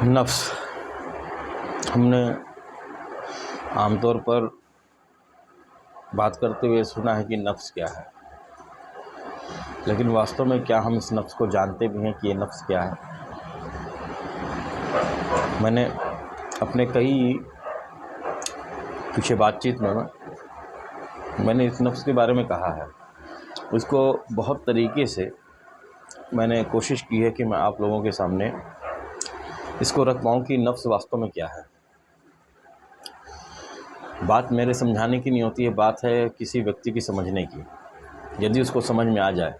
नफ्स हमने आमतौर पर बात करते हुए सुना है कि नफ्स क्या है, लेकिन वास्तव में क्या हम इस नफ्स को जानते भी हैं कि ये नफ्स क्या है। मैंने अपने कई पीछे बातचीत में मैंने इस नफ्स के बारे में कहा है। उसको बहुत तरीके से मैंने कोशिश की है कि मैं आप लोगों के सामने इसको रख पाऊँ कि नफ्स वास्तव में क्या है। बात मेरे समझाने की नहीं होती है, बात है किसी व्यक्ति की समझने की। यदि उसको समझ में आ जाए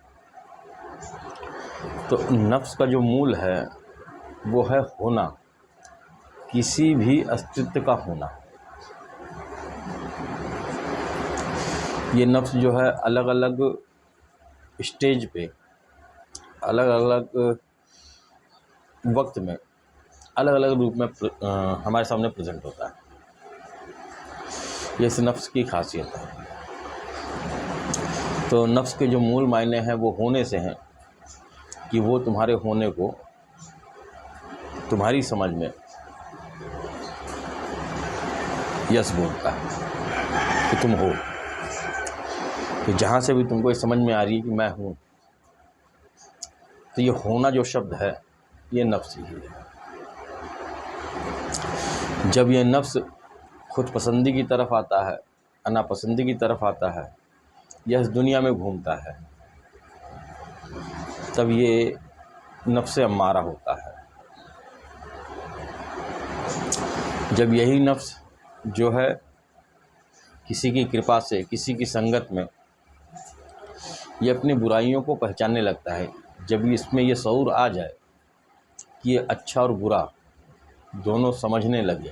तो नफ्स का जो मूल है वो है होना, किसी भी अस्तित्व का होना। ये नफ्स जो है अलग अलग स्टेज पे, अलग अलग वक्त में, अलग अलग रूप में हमारे सामने प्रेजेंट होता है। ये इस नफ्स की खासियत है। तो नफ्स के जो मूल मायने हैं वो होने से हैं कि वो तुम्हारे होने को तुम्हारी समझ में यस बोलता है कि तुम हो। तो जहाँ से भी तुमको ये समझ में आ रही है कि मैं हूँ, तो ये होना जो शब्द है ये नफ्स ही है। जब ये नफ्स खुद पसंदी की तरफ आता है, नापसंदी की तरफ आता है, यह इस दुनिया में घूमता है, तब ये नफ्स अम्मारा होता है। जब यही नफ्स जो है किसी की कृपा से, किसी की संगत में ये अपनी बुराइयों को पहचानने लगता है, जब इसमें ये शऊर आ जाए कि ये अच्छा और बुरा दोनों समझने लगे,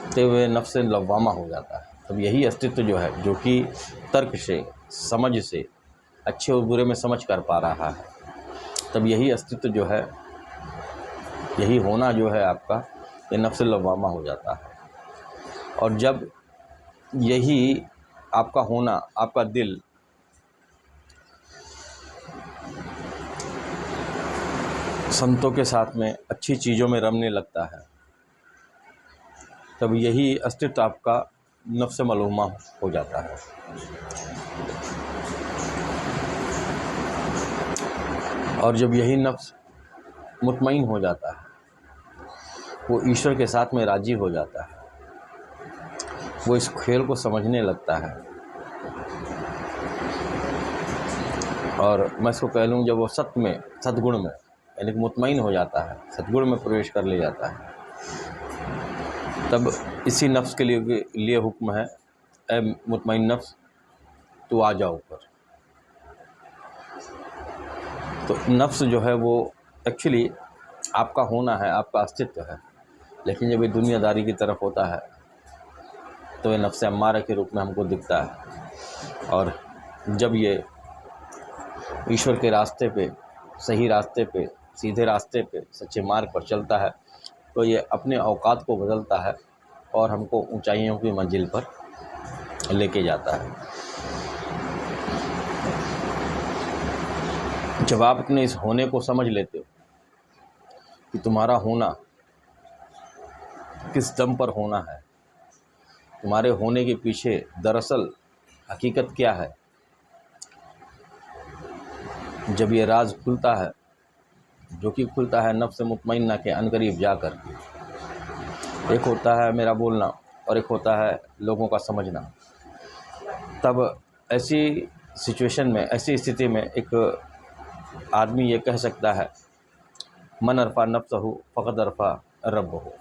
तो वह नफ्स लव्वामा हो जाता है। तब यही अस्तित्व जो है, जो कि तर्क से, समझ से, अच्छे और बुरे में समझ कर पा रहा है, तब यही अस्तित्व जो है, यही होना जो है आपका, ये नफ्स लव्वामा हो जाता है। और जब यही आपका होना, आपका दिल संतों के साथ में अच्छी चीज़ों में रमने लगता है, तब यही अस्तित्व आपका नफ्स मलूमा हो जाता है। और जब यही नफ्स मुतमईन हो जाता है, वो ईश्वर के साथ में राजी हो जाता है, वो इस खेल को समझने लगता है। और मैं इसको कह लूँ, जब वो सत्य में, सद्गुण में, यानी कि मुतमईन हो जाता है, सद्गुण में प्रवेश कर ले जाता है, तब इसी नफ्स के लिए हुक्म है, ए मुतमईन नफ्स तू आ जा ऊपर। तो नफ्स जो है वो एक्चुअली आपका होना है, आपका अस्तित्व है, लेकिन जब ये दुनियादारी की तरफ होता है तो ये नफ्स अम्मारा के रूप में हमको दिखता है। और जब ये ईश्वर के रास्ते पे, सही रास्ते पे, सीधे रास्ते पे, सच्चे मार्ग पर चलता है, तो ये अपने औकात को बदलता है और हमको ऊंचाइयों की मंजिल पर लेके जाता है। जब आप अपने इस होने को समझ लेते हो कि तुम्हारा होना किस दम पर होना है, तुम्हारे होने के पीछे दरअसल हकीकत क्या है, जब ये राज खुलता है, जो कि खुलता है नफ्स मुतमइन्ना के अनकरीब जाकर के, एक होता है मेरा बोलना और एक होता है लोगों का समझना, तब ऐसी सिचुएशन में, ऐसी स्थिति में एक आदमी ये कह सकता है, मन अरफा नफ्सहु फ़क़द अरफा रब्बहु।